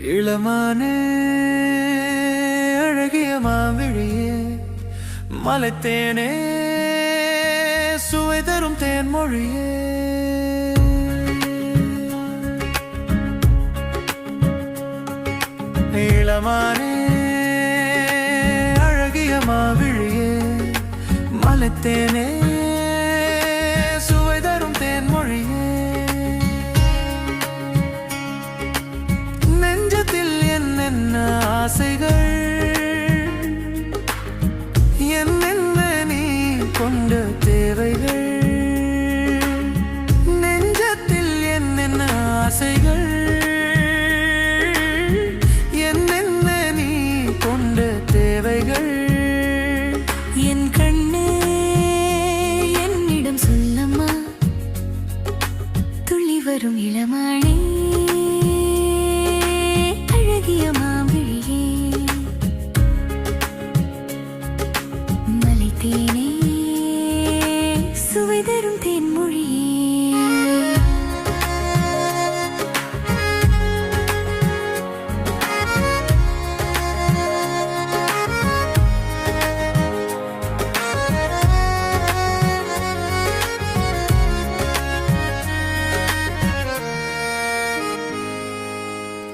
இளமானே அழகிய மாவிழியே மலைத்தேனே சுவை தரும் தேன்மொழியே இளமானே அழகிய மாவிழியே மலைத்தேனே சுவை தரும் தேன்மொழியே நெஞ்சத்தில் என்னென்ன ஆசைகள் என்னென்ன நீ கொண்ட தேவைகள் நெஞ்சத்தில் என்னென்ன ஆசைகள் என்னென்ன நீ கொண்ட தேவைகள் என் கண்ணே என்னிடம் சொல்லம்மா துள்ளி வரும் இளமானே அழகிய மாவிழியே மலைத்தேனே சுவை தரும் தேன்மொழியே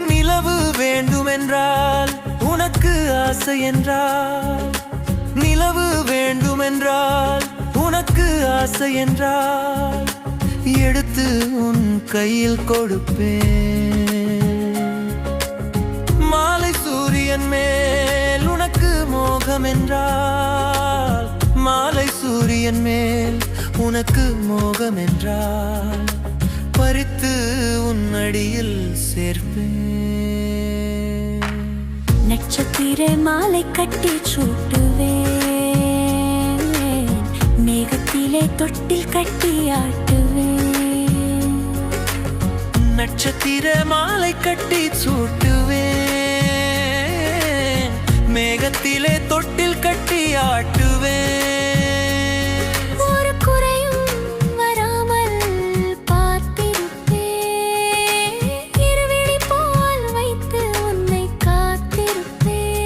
நிலவு வேண்டுமென்றால் உனக்கு ஆசை என்றால் நிலவு வேண்டுமென்றால் உனக்கு ஆசை என்றால் எடுத்து உன் கையில் கொடுப்பேன் மாலை சூரியன் மேல் உனக்கு மோகம் என்றால் மாலை சூரியன் மேல் உனக்கு மோகம் என்றால் பறித்து உன் அடியில் சேர்ப்பேன் நட்சத்திர மாலை கட்டி சூட்டுவேன் மேகத்திலே தொட்டில் கட்டி ஆட்டுவேன் நட்சத்திர மாலை கட்டி சூட்டுவேன் மேகத்திலே தொட்டில் கட்டி ஆட்டுவேன் ஒரு குறையும் வராமல் பார்த்திருப்பேன் இருவிழி போல் வைத்து உன்னை காத்திருப்பேன்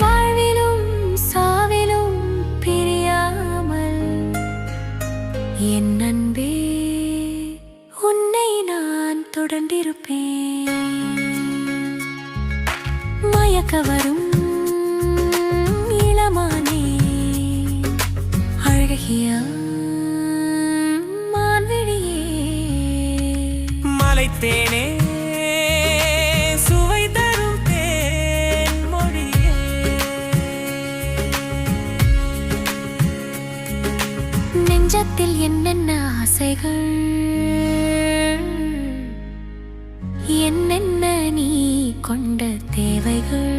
வாழ்விலும் சாவிலும் பிரியாமல் என் அன்பே உன்னை நான் தொடர்ந்திருப்பேன் மயக்க வரும் இளமானே அழகிய மான்விழியே மலைத்தேனே சுவை தரும் தேன்மொழியே நெஞ்சத்தில் என்னென்ன ஆசைகள் என்னென்ன நீ கொண்ட தேவைகள்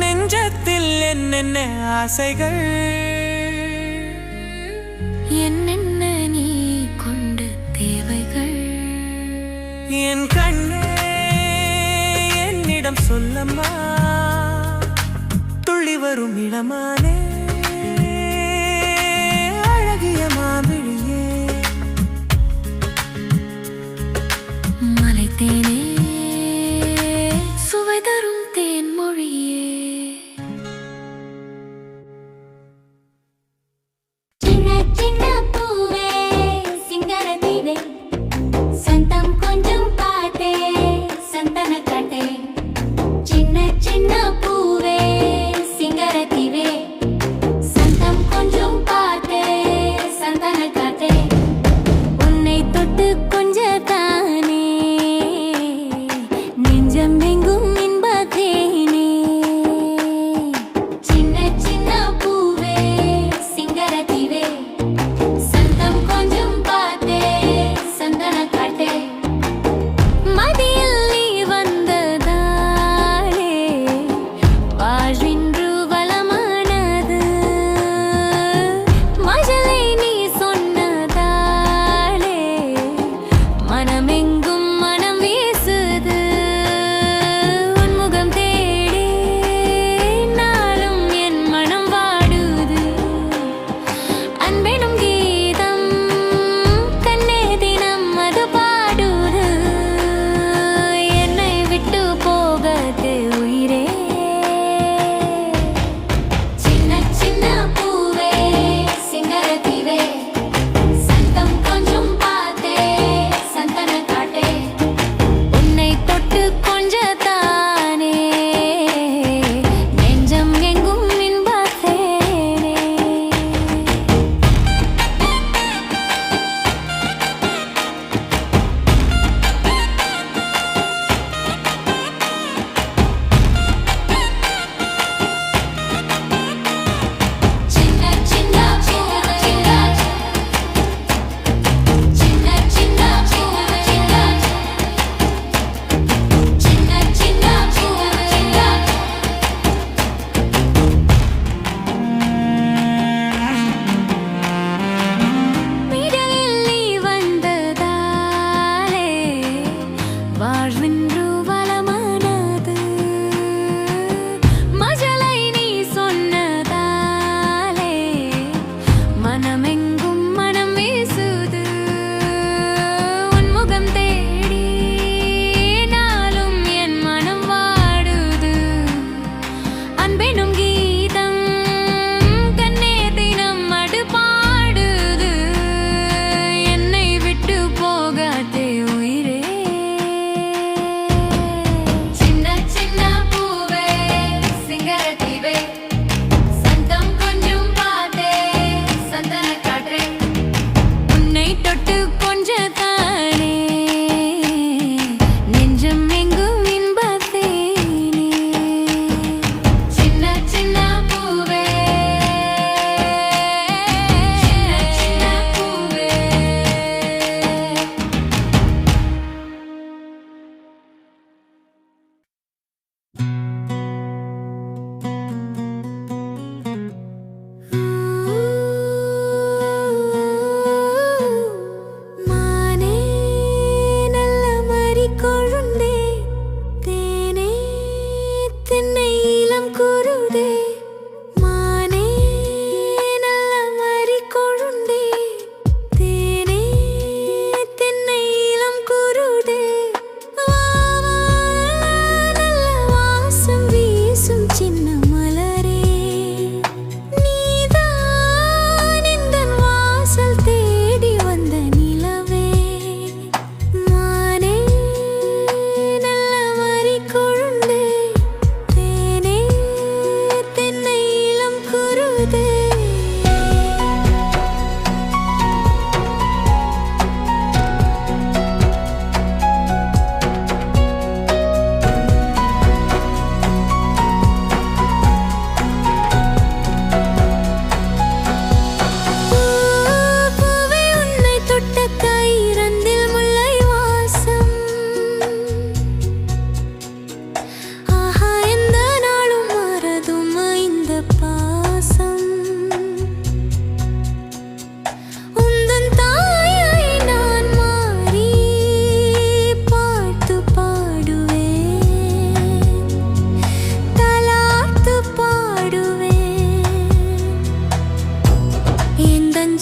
நெஞ்சத்தில் என்னென்ன ஆசைகள் என்னென்ன நீ கொண்ட தேவைகள் என் கண்ணே என்னிடம் சொல்லம்மா துள்ளி வரும் இளமானே அழகிய மாவிழியே மலைத்தேனே சுவை தரும் தேன்மொழியே சின்ன சின்ன பூவே சிங்கரதீவே சந்தம் கொஞ்சம் பாட்டே சந்தன காட்டே சின்ன சின்ன பூவே சிங்கரதீவே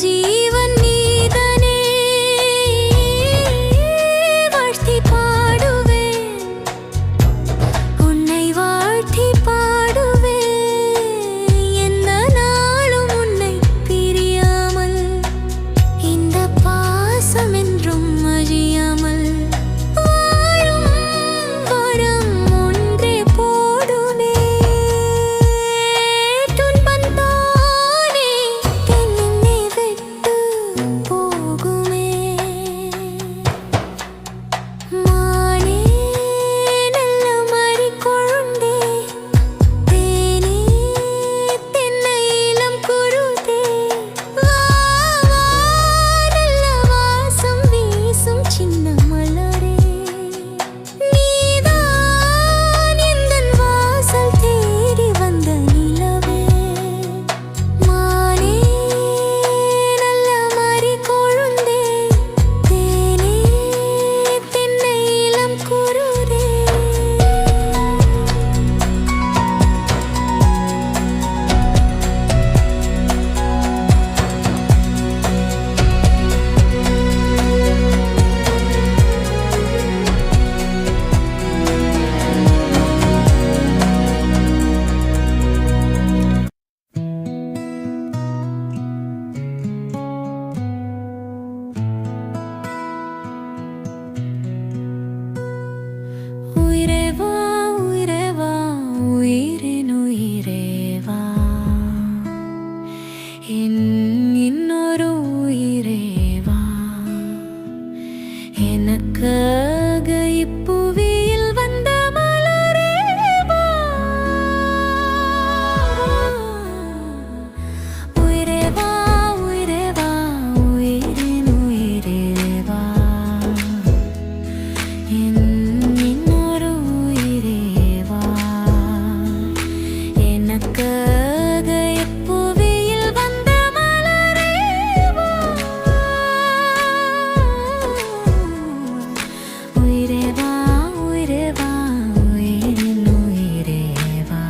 ஜீவன் நீதானே வாழ்த்தி பாடுவேன் உன்னை வாழ்த்தி பாடுவேன் எந்த நாளும் உன்னை பிரியாமல் இந்த பாசம் என்றும் அழியாமல் வாழும் வரம் ஒன்றே போதுமே துன்பந்தானே என்னை விட்டு போகுமே மானே நல்ல மறி கொழுந்தே தேனே தென்னை இளம் குருதே வா வா நல்ல வாசம் வீசும் சின்ன மலரே நீதான் எந்தன் வாசல் தேடி வந்த நிலவே மானே நல்ல மறி கொழுந்தே தேனே தென்னை இளம் குருதே உயிரே வா உயிரே வா உயிரின் உயிரே வா இன்னொரு உயிரே வா எனக்காக இப்புவியில் வந்த மலரே வா உயிரே வா உயிரே வா உயிரின் உயிரே வா இன்னொரு உயிரே வா எனக்காக இப்புவியில் வந்த மலரே வா உயிரே வா உயிரே வா உயிரின் உயிரே வா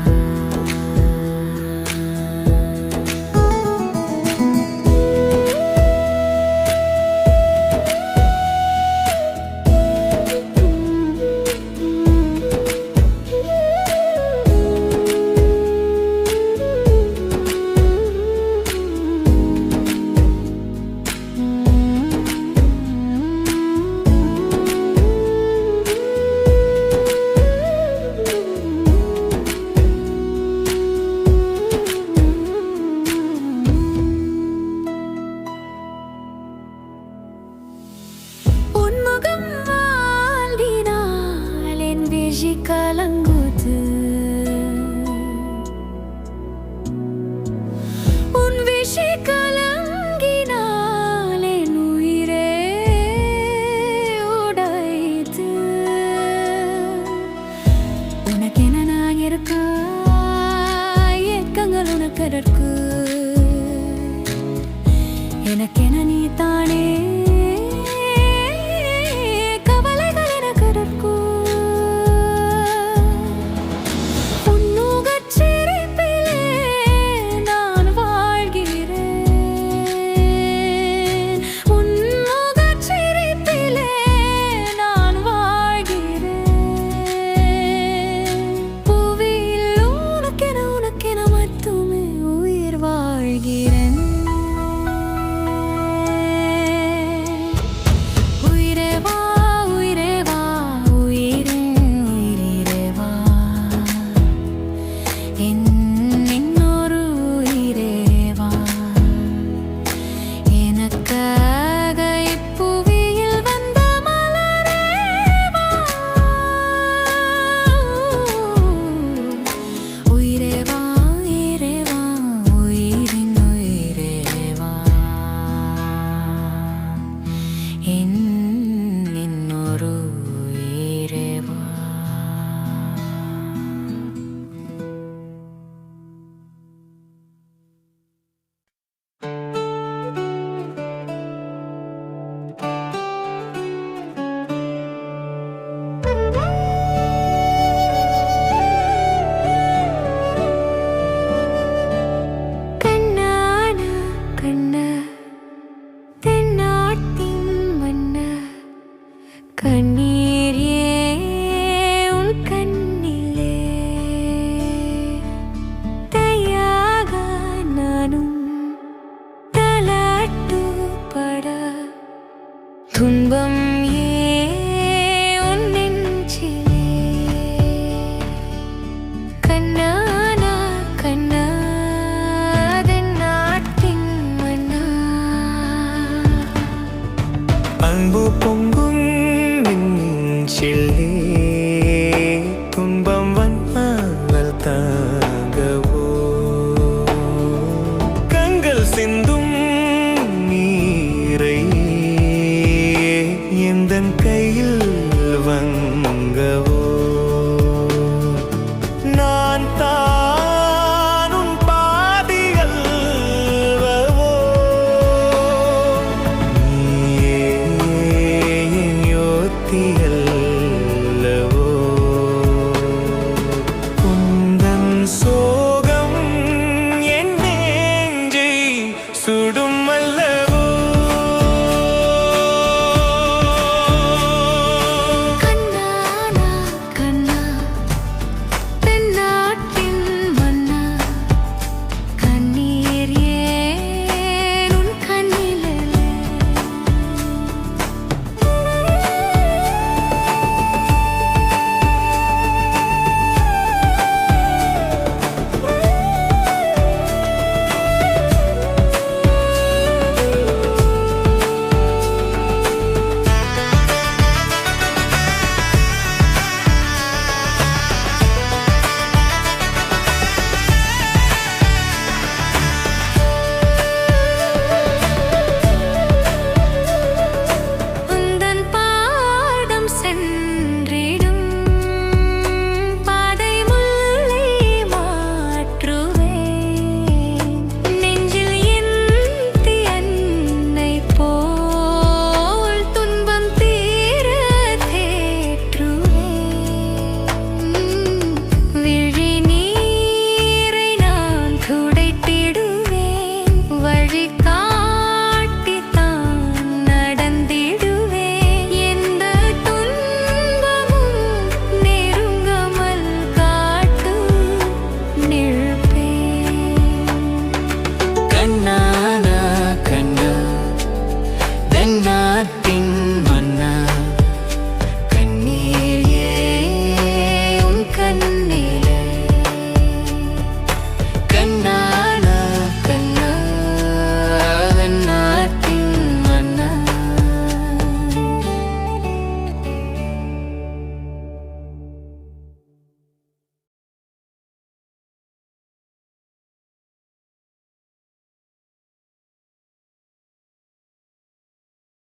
உன்முகம் வாழ்வினால் என் விழி கலங்குது உன் விழி கலங்கினால் என் உயிரே உடையுது உனக்கென நான் இருக்க ஏக்கங்கள் உனக்கு எதற்கு எனக்கென நீ தானே கவலைகள் எனக்கு எதற்கு உன் முகச் சிரிப்பிலே நான் வாழ்கிறேன் உன் முகச் சிரிப்பிலே நான் வாழ்கிறேன் புவியில் உனக்கென மட்டுமே உயிர் வாழ்கிறேன் துன்பம் ஏன் உன் நெஞ்சிலே? கண்ணானா கண்ணா அதன் நாட்டின் மன்னா. அன்பு பொங்கும் நெஞ்சிலே